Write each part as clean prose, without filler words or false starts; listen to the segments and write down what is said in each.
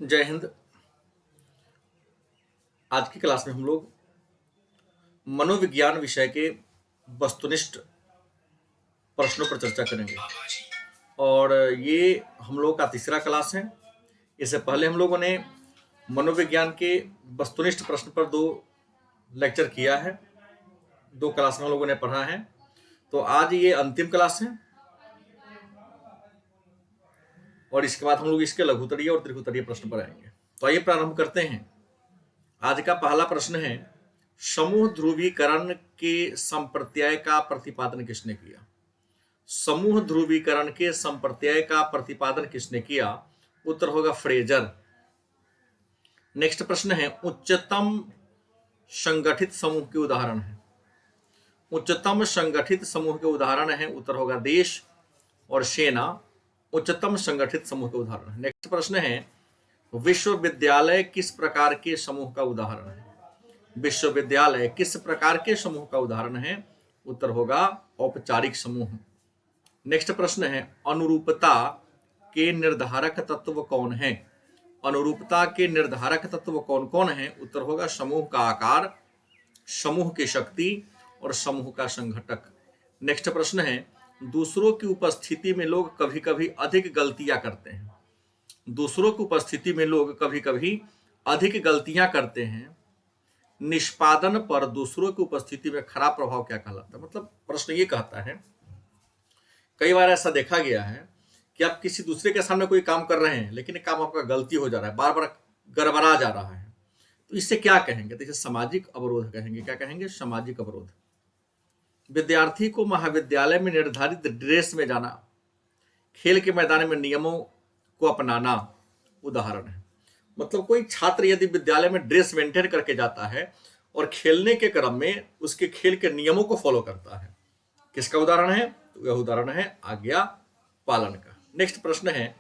जय हिंद। आज की क्लास में हम लोग मनोविज्ञान विषय के वस्तुनिष्ठ प्रश्नों पर चर्चा करेंगे और ये हम लोग का तीसरा क्लास है। इससे पहले हम लोगों ने मनोविज्ञान के वस्तुनिष्ठ प्रश्न पर 2 लेक्चर किया है, 2 क्लास में हम लोगों ने पढ़ा है। तो आज ये अंतिम क्लास है और इसके बाद हम लोग इसके लघुत्तरीय और त्रिकोणीय प्रश्न पर आएंगे। तो आइए प्रारंभ करते हैं। आज का पहला प्रश्न है, समूह ध्रुवीकरण के संप्रत्यय का प्रतिपादन किसने किया? समूह ध्रुवीकरण के संप्रत्यय का प्रतिपादन किसने किया? उत्तर होगा फ्रेजर। नेक्स्ट प्रश्न है, उच्चतम संगठित समूह के उदाहरण है। उच्चतम संगठित समूह के उदाहरण है, उत्तर होगा देश और सेना उच्चतम संगठित समूह के उदाहरण है। नेक्स्ट प्रश्न है, विश्वविद्यालय किस प्रकार के समूह का उदाहरण है? विश्वविद्यालय किस प्रकार के समूह का उदाहरण है? उत्तर होगा औपचारिक समूह। नेक्स्ट प्रश्न है, अनुरूपता के निर्धारक तत्व कौन है? अनुरूपता के निर्धारक तत्व कौन कौन है? उत्तर होगा समूह का आकार, समूह की शक्ति और समूह का संघटक। नेक्स्ट प्रश्न है, दूसरों की उपस्थिति में लोग कभी कभी अधिक गलतियां करते हैं। दूसरों की उपस्थिति में लोग कभी कभी अधिक गलतियां करते हैं। निष्पादन पर दूसरों की उपस्थिति में खराब प्रभाव क्या कहलाता है? मतलब प्रश्न ये कहता है, कई बार ऐसा देखा गया है कि आप किसी दूसरे के सामने कोई काम कर रहे हैं लेकिन काम आपका गलती हो जा रहा है, बार बार गड़बड़ा जा रहा है, तो इससे क्या कहेंगे? तो इसे सामाजिक अवरोध कहेंगे। क्या कहेंगे? सामाजिक अवरोध। विद्यार्थी को महाविद्यालय में निर्धारित ड्रेस में जाना, खेल के मैदान में नियमों को अपनाना उदाहरण है। मतलब कोई छात्र यदि विद्यालय में ड्रेस मेंटेन करके जाता है और खेलने के क्रम में उसके खेल के नियमों को फॉलो करता है, किसका उदाहरण है? तो यह उदाहरण है आज्ञा पालन का। नेक्स्ट प्रश्न है,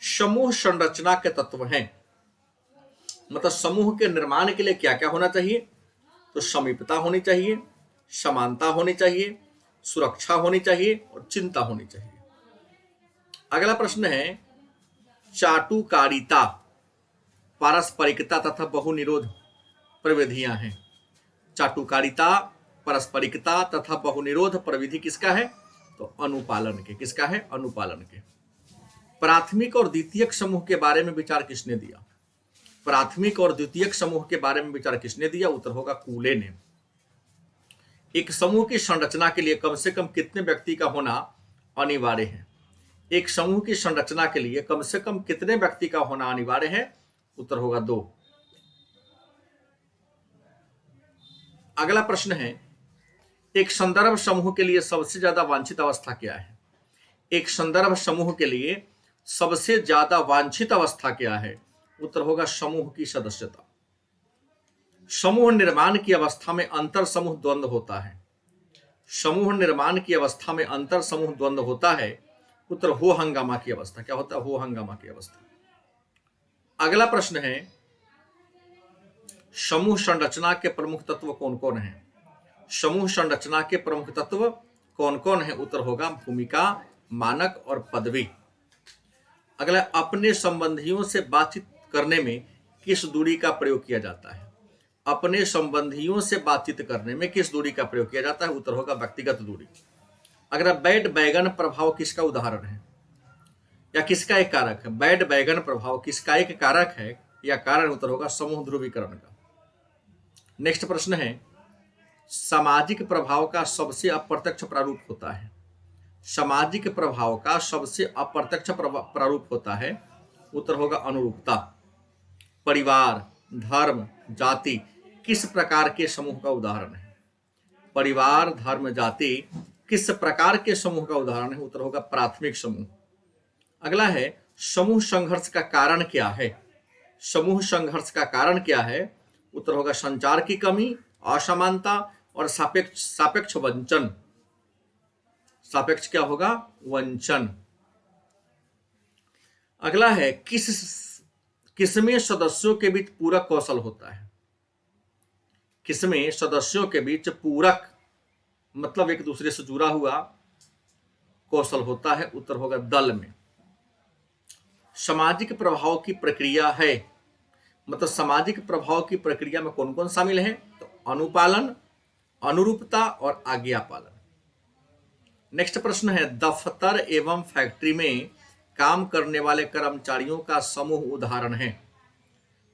समूह संरचना के तत्व हैं। मतलब समूह के निर्माण के लिए क्या क्या होना चाहिए? तो समीपता होनी चाहिए, समानता होनी चाहिए, सुरक्षा होनी चाहिए और चिंता होनी चाहिए। अगला प्रश्न है, चाटुकारिता, पारस्परिकता तथा बहुनिरोध प्रविधियां हैं। चाटुकारिता, पारस्परिकता तथा बहुनिरोध प्रविधि किसका है? तो अनुपालन के। किसका है? अनुपालन के। प्राथमिक और द्वितीयक समूह के बारे में विचार किसने दिया? प्राथमिक और द्वितीयक समूह के बारे में विचार किसने दिया? उत्तर होगा कूले ने। एक समूह की संरचना के लिए कम से कम कितने व्यक्ति का होना अनिवार्य है? एक समूह की संरचना के लिए कम से कम कितने व्यक्ति का होना अनिवार्य है? उत्तर होगा 2। अगला प्रश्न है, एक संदर्भ समूह के लिए सबसे ज्यादा वांछित अवस्था क्या है? एक संदर्भ समूह के लिए सबसे ज्यादा वांछित अवस्था क्या है? उत्तर होगा समूह की सदस्यता। समूह निर्माण की अवस्था में अंतर समूह द्वंद्व होता है। समूह निर्माण की अवस्था में अंतर समूह द्वंद्व होता है। उत्तर हो हंगामा की अवस्था। क्या होता है? हो हंगामा की अवस्था। अगला प्रश्न है, समूह संरचना के प्रमुख तत्व कौन कौन है? समूह संरचना के प्रमुख तत्व कौन कौन है? उत्तर होगा भूमिका, मानक और पदवी। अगला, अपने संबंधियों से बातचीत करने में किस दूरी का प्रयोग किया जाता है? अपने संबंधियों से बातचीत करने में किस दूरी का प्रयोग किया जाता है? उत्तर होगा व्यक्तिगत दूरी। अगर बैड बैगन प्रभाव किसका उदाहरण है या किसका एक कारक है? बैड बैगन प्रभाव किसका एक कारक है या कारण? उत्तर होगा समूह ध्रुवीकरण का। नेक्स्ट प्रश्न है, सामाजिक प्रभाव का सबसे अप्रत्यक्ष प्रारूप होता है। सामाजिक प्रभाव का सबसे अप्रत्यक्ष प्रारूप होता है। उत्तर होगा अनुरूपता। परिवार, धर्म, जाति किस प्रकार के समूह का उदाहरण है? परिवार, धर्म, जाति किस प्रकार के समूह का उदाहरण है? उत्तर होगा प्राथमिक समूह। अगला है, समूह संघर्ष का कारण क्या है? समूह संघर्ष का कारण क्या है? उत्तर होगा संचार की कमी, असमानता और सापेक्ष वंचन। सापेक्ष क्या होगा? वंचन। अगला है, किसमें सदस्यों के बीच पूरक कौशल होता है? किसमें सदस्यों के बीच पूरक मतलब एक दूसरे से जुड़ा हुआ कौशल होता है? उत्तर होगा दल में। सामाजिक प्रभाव की प्रक्रिया है। मतलब सामाजिक प्रभाव की प्रक्रिया में कौन कौन शामिल है? तो अनुपालन, अनुरूपता और आज्ञा पालन। नेक्स्ट प्रश्न है, दफ्तर एवं फैक्ट्री में काम करने वाले कर्मचारियों का समूह उदाहरण है।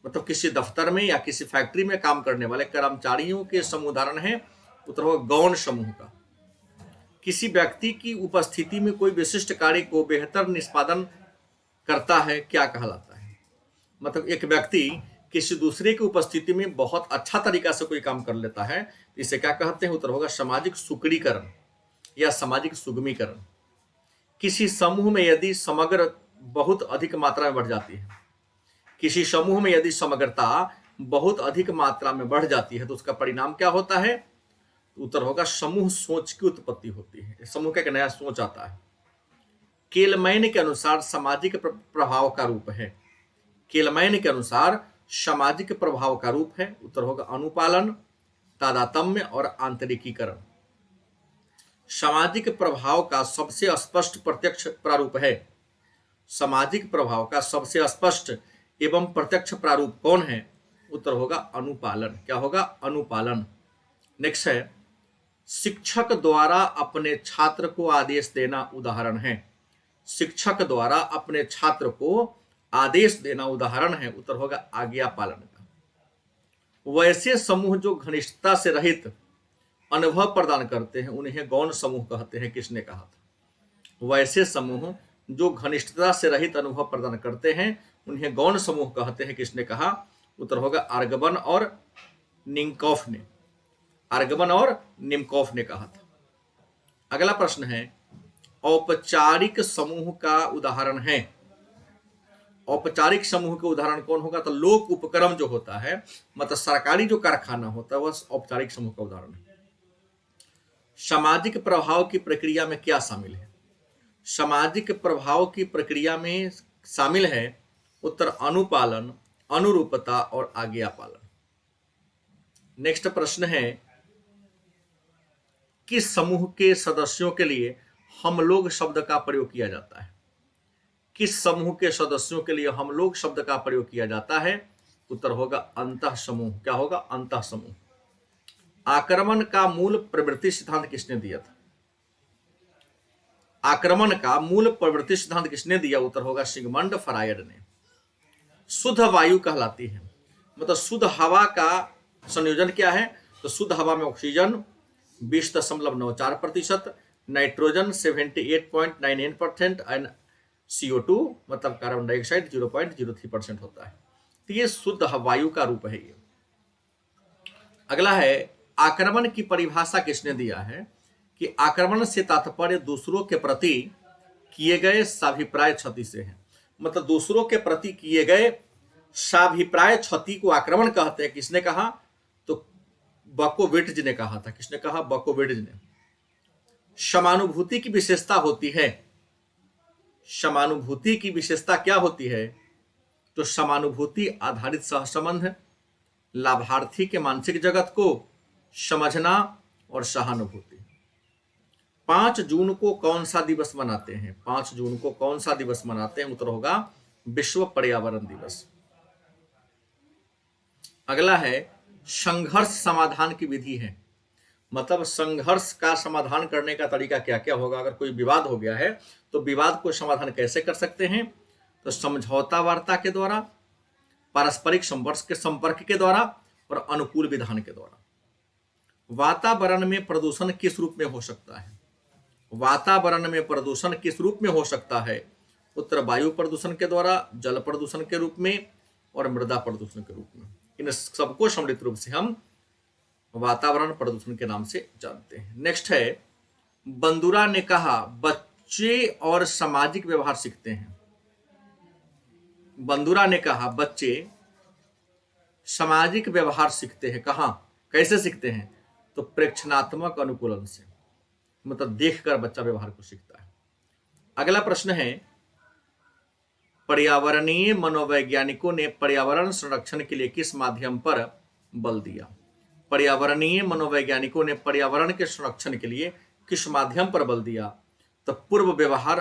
मतलब किसी दफ्तर में या किसी फैक्ट्री में काम करने वाले कर्मचारियों के समूह उदाहरण है। उत्तर होगा गौण समूह का। किसी व्यक्ति की उपस्थिति में कोई विशिष्ट कार्य को बेहतर निष्पादन करता है, क्या कहलाता है? मतलब एक व्यक्ति किसी दूसरे की उपस्थिति में बहुत अच्छा तरीका से कोई काम कर लेता है, इसे क्या कहते हैं? उत्तर होगा सामाजिक सुकड़ीकरण या सामाजिक सुगमीकरण। किसी समूह में यदि समग्र बहुत अधिक मात्रा में बढ़ जाती है, किसी समूह में यदि समग्रता बहुत अधिक मात्रा में बढ़ जाती है तो उसका परिणाम क्या होता है? उत्तर होगा समूह सोच की उत्पत्ति होती है, समूह का एक नया सोच आता है। केलमैन के अनुसार सामाजिक प्रभाव का रूप है। केलमैन के अनुसार सामाजिक प्रभाव का रूप है। उत्तर होगा अनुपालन, तादात्म्य और आंतरिकीकरण। सामाजिक प्रभाव का सबसे स्पष्ट प्रत्यक्ष प्रारूप है। सामाजिक प्रभाव का सबसे स्पष्ट एवं प्रत्यक्ष प्रारूप कौन है? उत्तर होगा अनुपालन। क्या होगा? अनुपालन। नेक्स्ट है, शिक्षक द्वारा अपने छात्र को आदेश देना उदाहरण है। शिक्षक द्वारा अपने छात्र को आदेश देना उदाहरण है। उत्तर होगा आज्ञा पालन का। वैसे समूह जो घनिष्ठता से रहित अनुभव प्रदान करते हैं उन्हें गौण समूह कहते हैं। किसने कहा था? वैसे समूह जो घनिष्ठता से रहित अनुभव प्रदान करते हैं उन्हें गौण समूह कहते हैं। किसने कहा? उत्तर होगा आर्गवन और निम्कोफ ने। आर्गवन और निम्कोफ ने कहा था। अगला प्रश्न है, औपचारिक समूह का उदाहरण है। औपचारिक समूह के उदाहरण कौन होगा? तो लोक उपक्रम जो होता है, मतलब सरकारी जो कारखाना होता है, वह औपचारिक समूह का उदाहरण है। सामाजिक प्रभाव की प्रक्रिया में क्या शामिल है? सामाजिक प्रभाव की प्रक्रिया में शामिल है उत्तर अनुपालन, अनुरूपता और आज्ञा पालन। नेक्स्ट प्रश्न है, किस समूह के सदस्यों के लिए हम लोग शब्द का प्रयोग किया जाता है? किस समूह के सदस्यों के लिए हम लोग शब्द का प्रयोग किया जाता है? उत्तर होगा अंतः समूह। क्या होगा? अंतः समूह। आक्रमण का मूल प्रवृत्ति सिद्धांत किसने दिया था? आक्रमण का मूल प्रवृत्ति सिद्धांत किसने दिया? उत्तर होगा सिगमंड फ्रायड ने। शुद्ध वायु कहलाती है, मतलब शुद्ध हवा का संयोजन क्या है? तो शुद्ध हवा में ऑक्सीजन 20.94%, नाइट्रोजन 78.99% एंड CO2 मतलब कार्बन डाइऑक्साइड 0.03% होता है। तो ये शुद्ध वायु का रूप है ये। अगला है, आक्रमण की परिभाषा किसने दिया है? कि आक्रमण से तात्पर्य दूसरों के प्रति किए गए साभिप्राय क्षति से है। मतलब दूसरों के प्रति किए गए साभिप्राय क्षति को आक्रमण कहते हैं। किसने कहा? तो बकोविट्ज ने कहा था। किसने कहा? बकोविट्ज ने। समानुभूति की विशेषता होती है। समानुभूति की विशेषता क्या होती है? तो समानुभूति आधारित सहसंबंध, लाभार्थी के मानसिक जगत को समझना और सहानुभूति। 5 जून को कौन सा दिवस मनाते हैं? 5 जून को कौन सा दिवस मनाते हैं? उत्तर होगा विश्व पर्यावरण दिवस। अगला है, संघर्ष समाधान की विधि है। मतलब संघर्ष का समाधान करने का तरीका क्या क्या होगा? अगर कोई विवाद हो गया है तो विवाद को समाधान कैसे कर सकते हैं? तो समझौता वार्ता के द्वारा, पारस्परिक संपर्क के द्वारा और अनुकूल विधान के द्वारा। वातावरण में प्रदूषण किस रूप में हो सकता है? वातावरण में प्रदूषण किस रूप में हो सकता है? उत्तर वायु प्रदूषण के द्वारा, जल प्रदूषण के रूप में और मृदा प्रदूषण के रूप में। इन सबको सम्मिलित रूप से हम वातावरण प्रदूषण के नाम से जानते हैं। नेक्स्ट है, बंदुरा ने कहा बच्चे और सामाजिक व्यवहार सीखते हैं। बंदुरा ने कहा बच्चे सामाजिक व्यवहार सीखते हैं। कहां, कैसे सीखते हैं? तो प्रेक्षणात्मक अनुकूलन से, मतलब देखकर बच्चा व्यवहार को सीखता है। अगला प्रश्न है, पर्यावरणीय मनोवैज्ञानिकों ने पर्यावरण संरक्षण के लिए किस माध्यम पर बल दिया? पर्यावरणीय मनोवैज्ञानिकों ने पर्यावरण के संरक्षण के लिए किस माध्यम पर बल दिया? तो पूर्व व्यवहार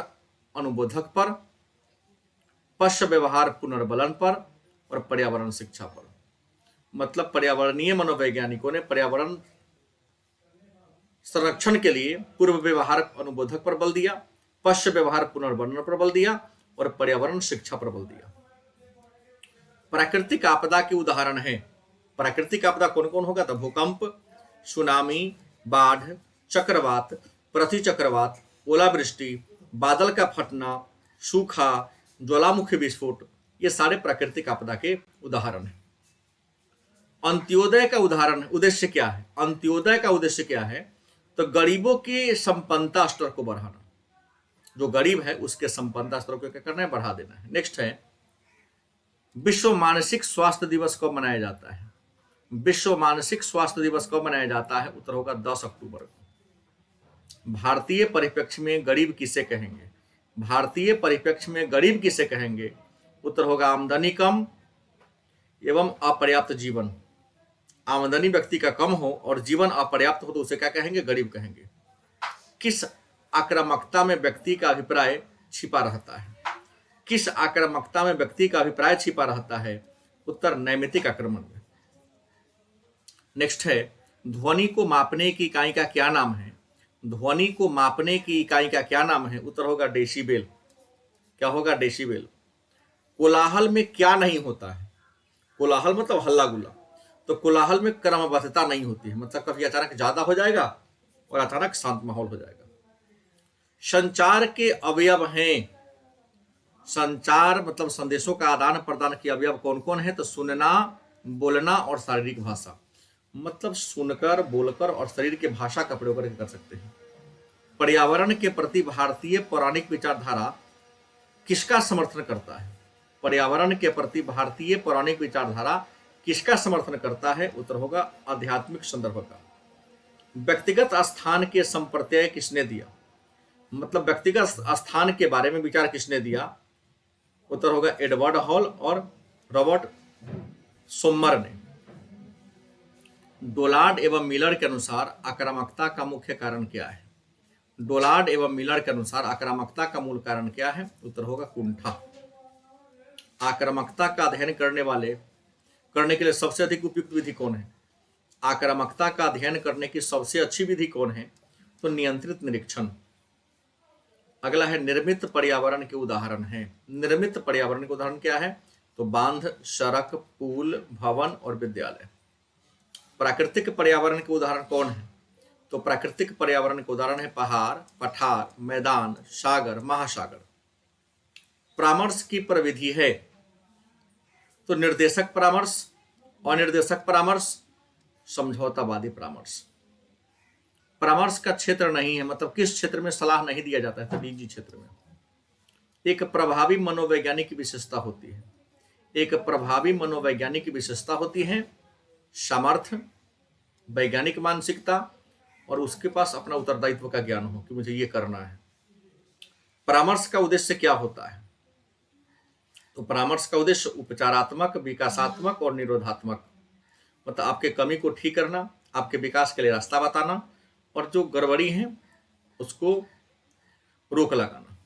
अनुबोधक पर, पश्च व्यवहार पुनर्बलन पर और पर्यावरण शिक्षा पर। मतलब पर्यावरणीय मनोवैज्ञानिकों ने पर्यावरण संरक्षण के लिए पूर्व व्यवहार अनुबोधक पर बल दिया, पश्च व्यवहार पुनर्बलन पर बल दिया और पर्यावरण शिक्षा पर बल दिया। प्राकृतिक आपदा के उदाहरण है। प्राकृतिक आपदा कौन कौन होगा? तो भूकंप, सुनामी, बाढ़, चक्रवात, पृथ्वी चक्रवात, ओलावृष्टि, बादल का फटना, सूखा, ज्वालामुखी विस्फोट, ये सारे प्राकृतिक आपदा के उदाहरण हैं। अंत्योदय का उद्देश्य क्या है? अंत्योदय का उद्देश्य क्या है? तो गरीबों की संपन्नता स्तर को बढ़ाना। जो गरीब है उसके संपन्नता स्तर को क्या करना है? बढ़ा देना है। नेक्स्ट है, विश्व मानसिक स्वास्थ्य दिवस कब मनाया जाता है? विश्व मानसिक स्वास्थ्य दिवस कब मनाया जाता है? उत्तर होगा 10 अक्टूबर को। भारतीय परिप्रेक्ष्य में गरीब किसे कहेंगे? भारतीय परिप्रेक्ष्य में गरीब किसे कहेंगे? उत्तर होगा आमदनी कम एवं अपर्याप्त जीवन। आमदनी व्यक्ति का कम हो और जीवन अपर्याप्त हो तो उसे क्या कहेंगे? गरीब कहेंगे। किस आक्रामकता में व्यक्ति का अभिप्राय छिपा रहता है? किस आक्रामकता में व्यक्ति का अभिप्राय छिपा रहता है? उत्तर नैमित्तिक आक्रमण में। नेक्स्ट है, ध्वनि को मापने की इकाई का क्या नाम है? ध्वनि को मापने की इकाई का क्या नाम है? उत्तर होगा डेसिबेल। क्या होगा? डेसिबेल। कोलाहल में क्या नहीं होता है? कोलाहल मतलब हल्ला गुल्ला। तो कोलाहल में क्रमबद्धता नहीं होती है, मतलब कभी अचानक ज्यादा हो जाएगा और अचानक शांत माहौल हो जाएगा। संचार के अवयव हैं। संचार मतलब संदेशों का आदान प्रदान के अवयव कौन कौन है? तो सुनना, बोलना और शारीरिक भाषा। मतलब सुनकर, बोलकर और शरीर के भाषा का प्रयोग करके कर सकते हैं। पर्यावरण के प्रति भारतीय पौराणिक विचारधारा किसका समर्थन करता है? पर्यावरण के प्रति भारतीय पौराणिक विचारधारा किसका समर्थन करता है? उत्तर होगा आध्यात्मिक संदर्भ का। व्यक्तिगत स्थान के संप्रत्यय किसने दिया? मतलब व्यक्तिगत स्थान के बारे में विचार किसने दिया? उत्तर होगा एडवर्ड हॉल और रॉबर्ट सोमर ने। डोलार्ड एवं मिलर के अनुसार आक्रामकता का मुख्य कारण क्या है? डोलार्ड एवं मिलर के अनुसार आक्रामकता का मूल कारण क्या है? उत्तर होगा कुंठा। आक्रामकता का अध्ययन करने के लिए सबसे अधिक उपयुक्त विधि कौन है? आक्रामकता का अध्ययन करने की सबसे अच्छी विधि कौन है? तो नियंत्रित निरीक्षण। अगला है, निर्मित पर्यावरण के उदाहरण है। निर्मित पर्यावरण के उदाहरण क्या है? तो बांध, सड़क, पुल, भवन और विद्यालय। प्राकृतिक पर्यावरण के उदाहरण कौन है? तो प्राकृतिक पर्यावरण के उदाहरण है पहाड़, पठार, मैदान, सागर, महासागर। परामर्श की प्रविधि है। तो निर्देशक परामर्श, अनिर्देशक परामर्श, समझौतावादी परामर्श। परामर्श का क्षेत्र नहीं है, मतलब किस क्षेत्र में सलाह नहीं दिया जाता है? तो निजी क्षेत्र में। एक प्रभावी मनोवैज्ञानिक की विशेषता होती है। एक प्रभावी मनोवैज्ञानिक की विशेषता होती है सामर्थ्य, वैज्ञानिक मानसिकता और उसके पास अपना उत्तरदायित्व का ज्ञान हो कि मुझे ये करना है। परामर्श का उद्देश्य क्या होता है? तो परामर्श का उद्देश्य उपचारात्मक, विकासात्मक और निरोधात्मक। मतलब आपके कमी को ठीक करना, आपके विकास के लिए रास्ता बताना और जो गड़बड़ी है उसको रोक लगाना।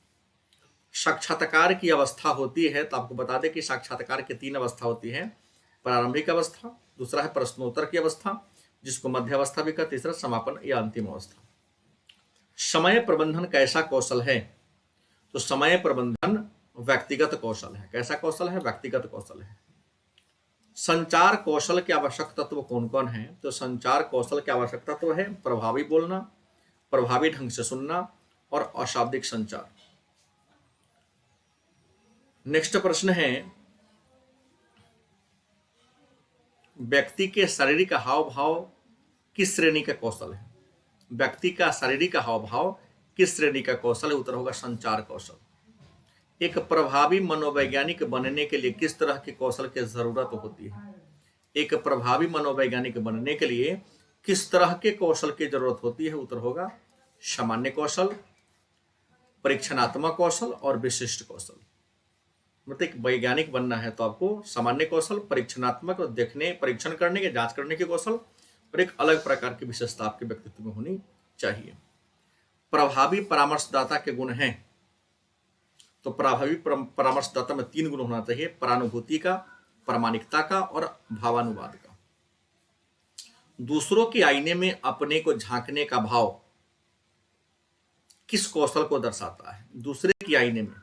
साक्षात्कार की अवस्था होती है, तो आपको बता दें कि साक्षात्कार की 3 अवस्था होती है। प्रारंभिक अवस्था, दूसरा है प्रश्नोत्तर की अवस्था जिसको मध्य अवस्था भी कहते हैं, तीसरा समापन या अंतिम अवस्था। समय प्रबंधन कैसा कौशल है? तो समय प्रबंधन व्यक्तिगत कौशल है। कैसा कौशल है? व्यक्तिगत कौशल है। संचार कौशल के आवश्यक तत्व कौन कौन है? तो संचार कौशल के आवश्यक तत्व है प्रभावी बोलना, प्रभावी ढंग से सुनना और अशाब्दिक संचार। नेक्स्ट प्रश्न है, व्यक्ति के शारीरिक हाव भाव किस श्रेणी का कौशल है? व्यक्ति का शारीरिक हाव भाव किस श्रेणी का कौशल है? उत्तर होगा संचार कौशल। एक प्रभावी मनोवैज्ञानिक बनने के लिए किस तरह के कौशल की जरूरत होती है? एक प्रभावी मनोवैज्ञानिक बनने के लिए किस तरह के कौशल की जरूरत होती है? उत्तर होगा सामान्य कौशल, परीक्षणात्मक कौशल और विशिष्ट कौशल। मतलब एक वैज्ञानिक बनना है तो आपको सामान्य कौशल, परीक्षणात्मक और परीक्षण करने के, जांच करने के कौशल और एक अलग प्रकार की विशेषता आपके व्यक्तित्व में होनी चाहिए। प्रभावी परामर्शदाता के गुण हैं। तो प्रभावी परामर्शदाता में 3 गुण होना चाहिए: परानुभूति का, प्रामाणिकता का और भावानुवाद का। दूसरों के आईने में अपने को झांकने का भाव किस कौशल को दर्शाता है? दूसरे के आईने में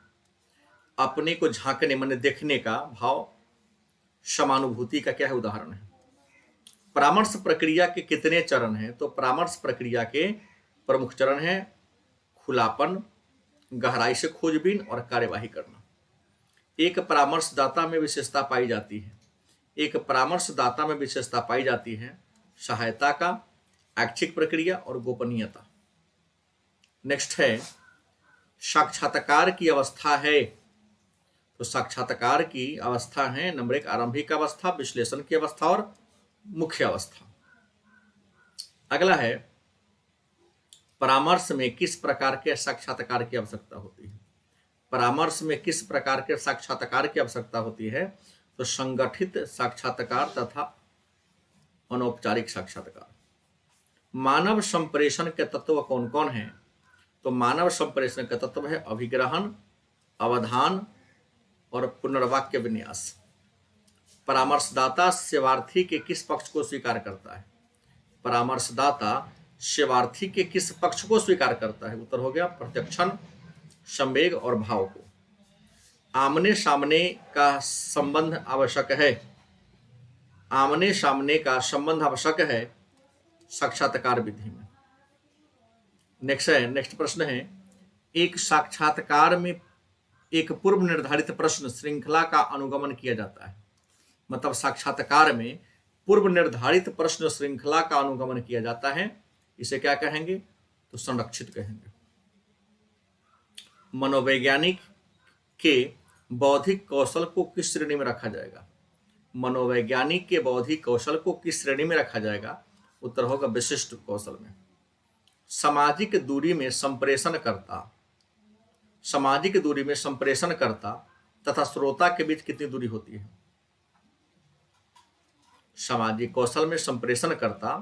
अपने को झांकने माने देखने का भाव समानुभूति का क्या है? उदाहरण है। परामर्श प्रक्रिया के कितने चरण हैं? तो परामर्श प्रक्रिया के प्रमुख चरण हैं खुलापन, गहराई से खोजबीन और कार्यवाही करना। एक परामर्शदाता में विशेषता पाई जाती है सहायता का, ऐच्छिक प्रक्रिया और गोपनीयता। नेक्स्ट है साक्षात्कार की अवस्था है। तो साक्षात्कार की अवस्था है नंबर 1 आरंभिक अवस्था, विश्लेषण की अवस्था और मुख्य अवस्था। अगला है परामर्श में किस प्रकार के साक्षात्कार की आवश्यकता होती है? परामर्श में किस प्रकार के साक्षात्कार की आवश्यकता होती है? तो संगठित साक्षात्कार तथा अनौपचारिक साक्षात्कार। मानव संप्रेषण के तत्व कौन कौन हैं? तो मानव संप्रेषण के तत्व है अभिग्रहण, अवधान और पुनर्वाक्य विन्यास। परामर्शदाता सेवार्थी के किस पक्ष को स्वीकार करता है? परामर्शदाता सेवार्थी के किस पक्ष को स्वीकार करता है? उत्तर हो गया प्रत्यक्षण, संवेग और भाव को। आमने सामने का संबंध आवश्यक है। आमने सामने का संबंध आवश्यक है साक्षात्कार विधि में। नेक्स्ट प्रश्न है एक साक्षात्कार में एक पूर्व निर्धारित प्रश्न श्रृंखला का अनुगमन किया जाता है। मतलब साक्षात्कार में पूर्व निर्धारित प्रश्न श्रृंखला का अनुगमन किया जाता है। इसे क्या कहेंगे? तो संरक्षित कहेंगे। मनोवैज्ञानिक के बौद्धिक कौशल को किस श्रेणी में रखा जाएगा? मनोवैज्ञानिक के बौद्धिक कौशल को किस श्रेणी में रखा जाएगा? उत्तर होगा विशिष्ट कौशल में। सामाजिक दूरी में संप्रेषणकर्ता तथा श्रोता के बीच कितनी दूरी होती है? सामाजिक कौशल में संप्रेषणकर्ता